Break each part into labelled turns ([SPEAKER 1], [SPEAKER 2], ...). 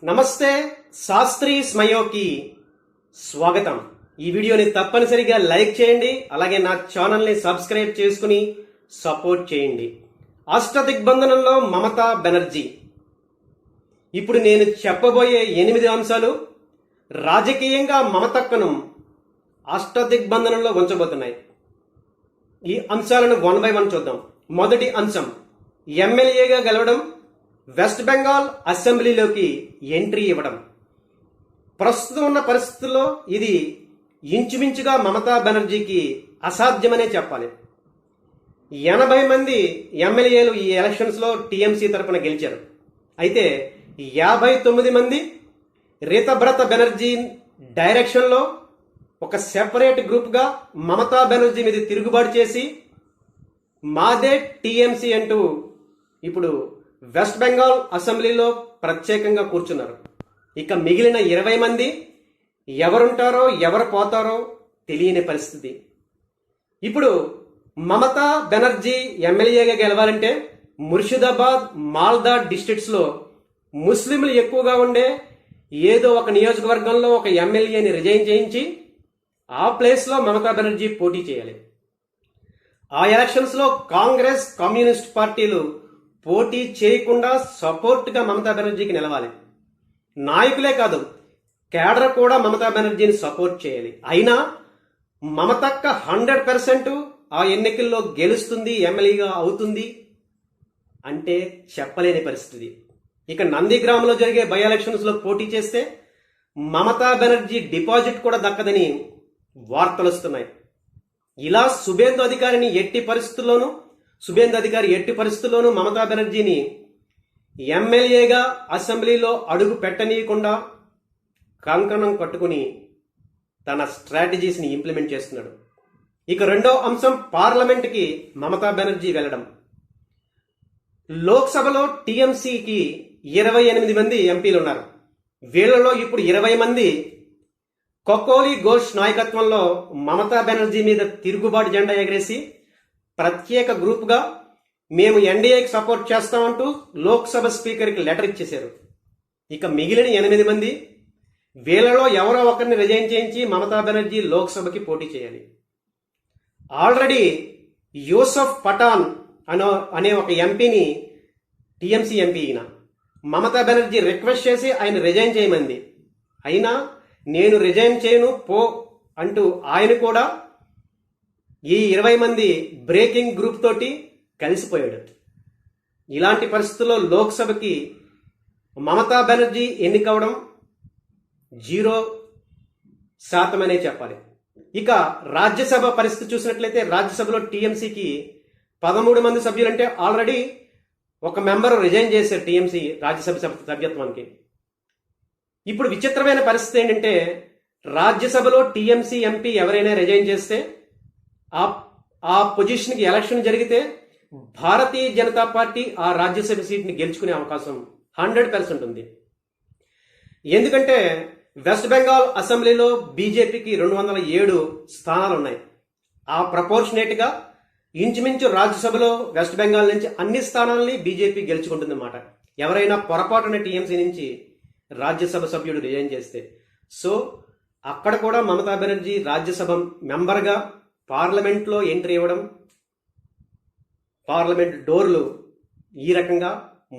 [SPEAKER 1] నమస్తే, శాస్త్రి స్మయోకి స్వాగతం. ఈ వీడియోని తప్పనిసరిగా లైక్ చేయండి, అలాగే నా ఛానల్ని సబ్స్క్రైబ్ చేసుకుని సపోర్ట్ చేయండి. అష్టదిగ్బంధనంలో మమతా బెనర్జీ. ఇప్పుడు నేను చెప్పబోయే 8 అంశాలు రాజకీయంగా మమతక్కను అష్టదిగ్బంధనంలో ఉంచబోతున్నాయి. ఈ అంశాలను 1 by 1 చూద్దాం. మొదటి అంశం, ఎమ్మెల్యేగా గెలవడం, వెస్ట్ బెంగాల్ అసెంబ్లీలోకి ఎంట్రీ ఇవ్వడం. ప్రస్తుతం ఉన్న పరిస్థితుల్లో ఇది ఇంచుమించుగా మమతా బెనర్జీకి అసాధ్యమనే చెప్పాలి. 80 మంది ఎమ్మెల్యేలు ఈ ఎలక్షన్స్లో టీఎంసీ తరఫున గెలిచారు. అయితే 59 మంది రితబ్రత బెనర్జీ డైరెక్షన్లో ఒక సెపరేట్ గ్రూప్గా మమతా బెనర్జీ మీద తిరుగుబాటు చేసి మాదే టీఎంసీ అంటూ ఇప్పుడు వెస్ట్ బెంగాల్ అసెంబ్లీలో ప్రత్యేకంగా కూర్చున్నారు. ఇక మిగిలిన 20 మంది ఎవరుంటారో ఎవరు పోతారో తెలియని పరిస్థితి. ఇప్పుడు మమతా బెనర్జీ ఎమ్మెల్యేగా గెలవాలంటే ముర్షిదాబాద్, మాల్దా డిస్ట్రిక్ట్స్లో ముస్లింలు ఎక్కువగా ఉండే ఏదో ఒక నియోజకవర్గంలో ఒక ఎమ్మెల్యేని రిజైన్ చేయించి ఆ ప్లేస్లో మమతా బెనర్జీ పోటీ చేయాలి. ఆ ఎలక్షన్స్లో కాంగ్రెస్, కమ్యూనిస్ట్ పార్టీలు పోటీ చేయకుండా సపోర్ట్గా మమతా బెనర్జీకి నిలవాలి. నాయకులే కాదు, కేడర్ కూడా మమతా బెనర్జీని సపోర్ట్ చేయాలి. అయినా మమతక్క 100% ఆ ఎన్నికల్లో గెలుస్తుంది, ఎమ్మెల్యేగా అవుతుంది అంటే చెప్పలేని పరిస్థితి. ఇక నందిగ్రామ్లో జరిగే బై ఎలక్షన్స్లో పోటీ చేస్తే మమతా బెనర్జీ డిపాజిట్ కూడా దక్కదని వార్తలు వస్తున్నాయి. ఇలా శుభేందు అధికారి ఎట్టి పరిస్థితుల్లోనూ మమతా బెనర్జీని ఎమ్మెల్యేగా అసెంబ్లీలో అడుగు పెట్టనీయకుండా కంకణం కట్టుకుని తన స్ట్రాటజీస్ని ఇంప్లిమెంట్ చేస్తున్నాడు. ఇక రెండో అంశం, పార్లమెంట్కి మమతా బెనర్జీ వెళ్లడం. లోక్సభలో టీఎంసీకి 28 మంది ఎంపీలు ఉన్నారు. వీళ్లలో ఇప్పుడు 20 మంది కొకోలి ఘోష్ నాయకత్వంలో మమతా బెనర్జీ మీద తిరుగుబాటు జెండా ఎగరేసి ప్రత్యేక గ్రూప్గా మేము ఎన్డీఏకి సపోర్ట్ చేస్తామంటూ లోక్సభ స్పీకర్కి లెటర్ ఇచ్చేశారు. ఇక మిగిలిన 8 మంది వీళ్లలో ఎవరో ఒకరిని రిజైన్ చేయించి మమతా బెనర్జీ లోక్సభకి పోటీ చేయాలి. ఆల్రెడీ యూసఫ్ పఠాన్ అనే ఒక ఎంపీని, టీఎంసీ ఎంపీ ఈయన, మమతా బెనర్జీ రిక్వెస్ట్ చేసి ఆయన రిజైన్ చేయమంది. అయినా నేను రిజైన్ చేయను పో అంటూ ఆయన కూడా ఈ 20 మంది బ్రేకింగ్ గ్రూప్ తోటి కలిసిపోయాడు. ఇలాంటి పరిస్థితుల్లో లోక్సభకి మమతా బెనర్జీ ఎన్నికవడం 0% అనే చెప్పాలి. ఇక రాజ్యసభ పరిస్థితి చూసినట్లయితే రాజ్యసభలో టీఎంసీకి 13 మంది సభ్యులంటే ఆల్రెడీ ఒక మెంబర్ రిజైన్ చేశారు టీఎంసీ రాజ్యసభ సభ్యత్వానికి. ఇప్పుడు విచిత్రమైన పరిస్థితి ఏంటంటే రాజ్యసభలో టీఎంసీ ఎంపీ ఎవరైనా రిజైన్ చేస్తే ఆ పొజిషన్కి ఎలక్షన్ జరిగితే భారతీయ జనతా పార్టీ ఆ రాజ్యసభ సీట్ని గెలుచుకునే అవకాశం 100% ఉంది. ఎందుకంటే వెస్ట్ బెంగాల్ అసెంబ్లీలో బీజేపీకి 207 స్థానాలు ఉన్నాయి. ఆ ప్రపోర్షనేట్గా ఇంచుమించు రాజ్యసభలో వెస్ట్ బెంగాల్ నుంచి అన్ని స్థానాలని బీజేపీ గెలుచుకుంటుందన్నమాట, ఎవరైనా పొరపాటున టీఎంసీ నుంచి రాజ్యసభ సభ్యుడు రిజైన్ చేస్తే. సో అక్కడ కూడా మమతా బెనర్జీ రాజ్యసభ మెంబర్గా పార్లమెంట్లో ఎంట్రీ ఇవ్వడం, పార్లమెంట్ డోర్లు ఈ రకంగా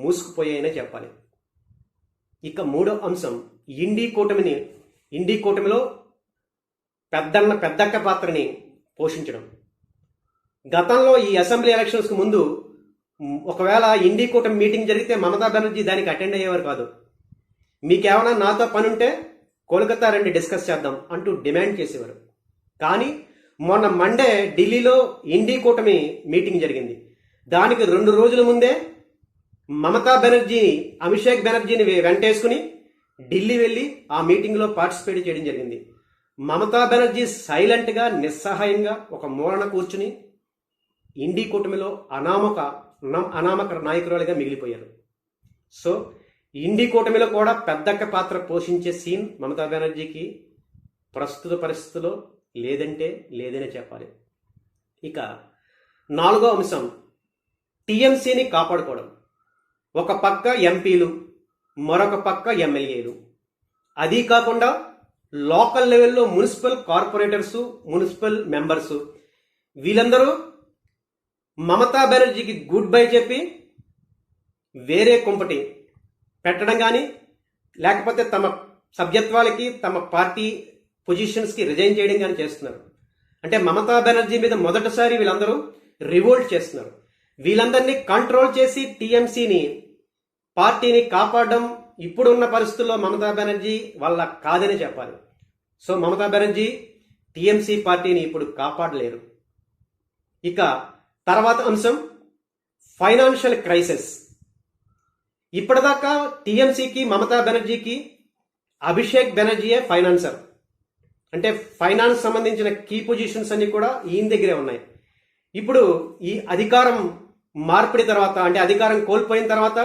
[SPEAKER 1] మూసుకుపోయాయనే చెప్పాలి. ఇక మూడో అంశం, ఇండీ కూటమిలో పెద్దక్క పాత్రని పోషించడం. గతంలో ఈ అసెంబ్లీ ఎలక్షన్స్కి ముందు ఒకవేళ ఇండీ కూటమి మీటింగ్ జరిగితే మమతా బెనర్జీ దానికి అటెండ్ అయ్యేవారు కాదు. మీకేమైనా నాతో పని ఉంటే కోల్కతా రండి డిస్కస్ చేద్దాం అంటూ డిమాండ్ చేసేవారు. కానీ మొన్న మండే ఢిల్లీలో ఇండీ కూటమి మీటింగ్ జరిగింది. దానికి 2 రోజుల ముందే మమతా బెనర్జీని, అభిషేక్ బెనర్జీని వెంటేసుకుని ఢిల్లీ వెళ్ళి ఆ మీటింగ్లో పార్టిసిపేట్ చేయడం జరిగింది. మమతా బెనర్జీ సైలెంట్గా, నిస్సహాయంగా ఒక మూలన కూర్చుని ఇండీ కూటమిలో అనామక నాయకురాలుగా మిగిలిపోయారు. సో ఇండీ కూటమిలో కూడా పెద్దక్క పాత్ర పోషించే సీన్ మమతా బెనర్జీకి ప్రస్తుత పరిస్థితుల్లో లేదనే చెప్పాలి. ఇక 4వ అంశం, టీఎంసీని కాపాడుకోవడం. ఒక పక్క ఎంపీలు, మరొక పక్క ఎమ్మెల్యేలు. అది కాకుండా లోకల్ లెవెల్లో మున్సిపల్ కార్పొరేటర్స్, మున్సిపల్ మెంబర్స్, వీళ్ళందరూ మమతా బెనర్జీకి గుడ్ బై చెప్పి వేరే కుంపటి పెట్టడం కానీ, లేకపోతే తమ సభ్యత్వాలకి, తమ పార్టీ పొజిషన్స్కి రిజైన్ చేయడం కానీ చేస్తున్నారు. అంటే మమతా బెనర్జీ మీద మొదటిసారి వీళ్ళందరూ రివోల్ట్ చేస్తున్నారు. వీళ్ళందరినీ కంట్రోల్ చేసి టీఎంసీని, పార్టీని కాపాడడం ఇప్పుడున్న పరిస్థితుల్లో మమతా బెనర్జీ వల్ల కాదని చెప్పాలి. సో మమతా బెనర్జీ టీఎంసీ పార్టీని ఇప్పుడు కాపాడలేరు. ఇక తర్వాత అంశం ఫైనాన్షియల్ క్రైసిస్. ఇప్పటిదాకా టీఎంసీకి, మమతా బెనర్జీకి అభిషేక్ బెనర్జీయే ఫైనాన్సర్. అంటే ఫైనాన్స్ సంబంధించిన కీ పొజిషన్స్ అన్ని కూడా ఈయన దగ్గరే ఉన్నాయి. ఇప్పుడు ఈ అధికారం మార్పిడి తర్వాత, అంటే అధికారం కోల్పోయిన తర్వాత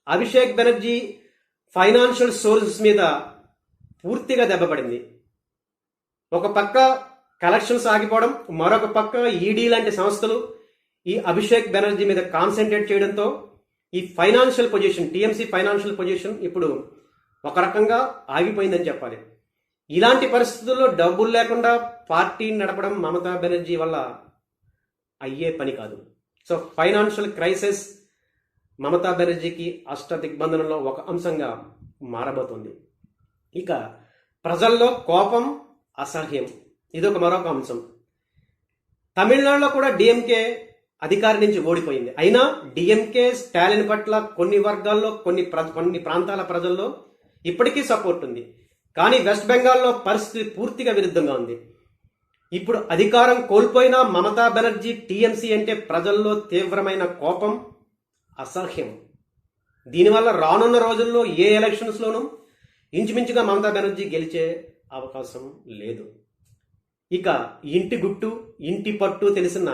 [SPEAKER 1] అభిషేక్ బెనర్జీ ఫైనాన్షియల్ సోర్సెస్ మీద పూర్తిగా దెబ్బపడింది. ఒక పక్క కలెక్షన్స్ ఆగిపోవడం, మరొక పక్క ఈడీ లాంటి సంస్థలు ఈ అభిషేక్ బెనర్జీ మీద కాన్సన్ట్రేట్ చేయడంతో ఈ financial position, TMC financial position ఇప్పుడు ఒక రకంగా ఆగిపోయిందని చెప్పాలి. ఇలాంటి పరిస్థితుల్లో డబ్బులు లేకుండా పార్టీని నడపడం మమతా బెనర్జీ వల్ల అయ్యే పని కాదు. సో ఫైనాన్షియల్ క్రైసిస్ మమతా బెనర్జీకి అష్టదిగ్బంధనంలో ఒక అంశంగా మారబోతుంది. ఇక ప్రజల్లో కోపం, అసహ్యం, ఇదొక మరొక అంశం. తమిళనాడులో కూడా డిఎంకే అధికారి నుంచి ఓడిపోయింది. అయినా డిఎంకే స్టాలిన్ పట్ల కొన్ని వర్గాల్లో, కొన్ని ప్రాంతాల ప్రజల్లో ఇప్పటికీ సపోర్ట్ ఉంది. కానీ వెస్ట్ బెంగాల్లో పరిస్థితి పూర్తిగా విరుద్ధంగా ఉంది. ఇప్పుడు అధికారం కోల్పోయిన మమతా బెనర్జీ టీఎంసీ అంటే ప్రజల్లో తీవ్రమైన కోపం, అసహ్యం. దీనివల్ల రానున్న రోజుల్లో ఏ ఎలక్షన్స్లోనూ ఇంచుమించుగా మమతా బెనర్జీ గెలిచే అవకాశం లేదు. ఇక ఇంటి గుట్టు, ఇంటి పట్టు తెలిసిన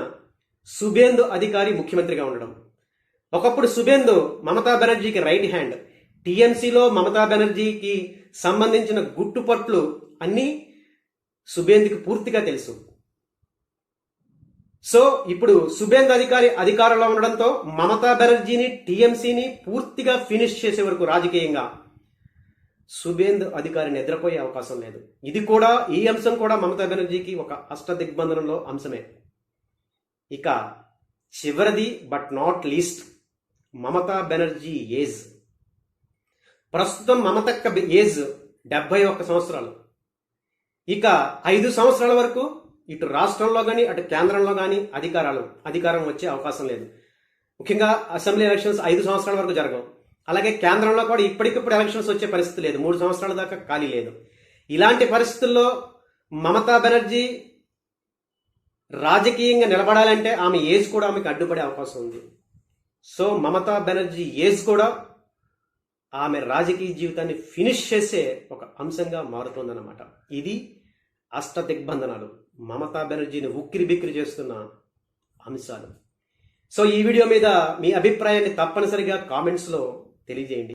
[SPEAKER 1] సుబేందు అధికారి ముఖ్యమంత్రిగా ఉండడం. ఒకప్పుడు సుబేందు మమతా బెనర్జీకి రైట్ హ్యాండ్. టీఎంసీలో మమతా బెనర్జీకి సంబంధించిన గుట్టుపట్లు అన్నీ సుబేందుకి పూర్తిగా తెలుసు. సో ఇప్పుడు సుబేందు అధికారి అధికారంలో ఉండడంతో మమతా బెనర్జీని, టీఎంసీని పూర్తిగా ఫినిష్ చేసే వరకు రాజకీయంగా సుబేందు అధికారి నిద్రపోయే అవకాశం లేదు. ఈ అంశం కూడా మమతా బెనర్జీకి ఒక అష్టదిగ్బంధనంలో అంశమే. ఇక చివరిది but not least, Mamata Banerjee age. ప్రస్తుతం మమతక్క ఏజ్ 71 సంవత్సరాలు. ఇక 5 సంవత్సరాల వరకు ఇటు రాష్ట్రంలో కానీ అటు కేంద్రంలో కానీ అధికారం వచ్చే అవకాశం లేదు. ముఖ్యంగా అసెంబ్లీ ఎలక్షన్స్ 5 సంవత్సరాల వరకు జరగవు. అలాగే కేంద్రంలో కూడా ఇప్పటికిప్పుడు ఎలక్షన్స్ వచ్చే పరిస్థితి లేదు. 3 సంవత్సరాల దాకా ఖాళీ లేదు. ఇలాంటి పరిస్థితుల్లో మమతా బెనర్జీ రాజకీయంగా నిలబడాలంటే ఆమె ఏజ్ కూడా ఆమెకు అడ్డుపడే అవకాశం ఉంది. సో మమతా బెనర్జీ ఏజ్ కూడా ఆమె రాజకీయ జీవితాన్ని ఫినిష్ చేసే ఒక అంశంగా మారుతోందన్నమాట. ఇది అష్టదిగ్బంధనాలు, మమతా బెనర్జీని ఉక్కిరి బిక్కిరి చేస్తున్న అంశాలు. సో ఈ వీడియో మీద మీ అభిప్రాయాన్ని తప్పనిసరిగా కామెంట్స్లో తెలియజేయండి.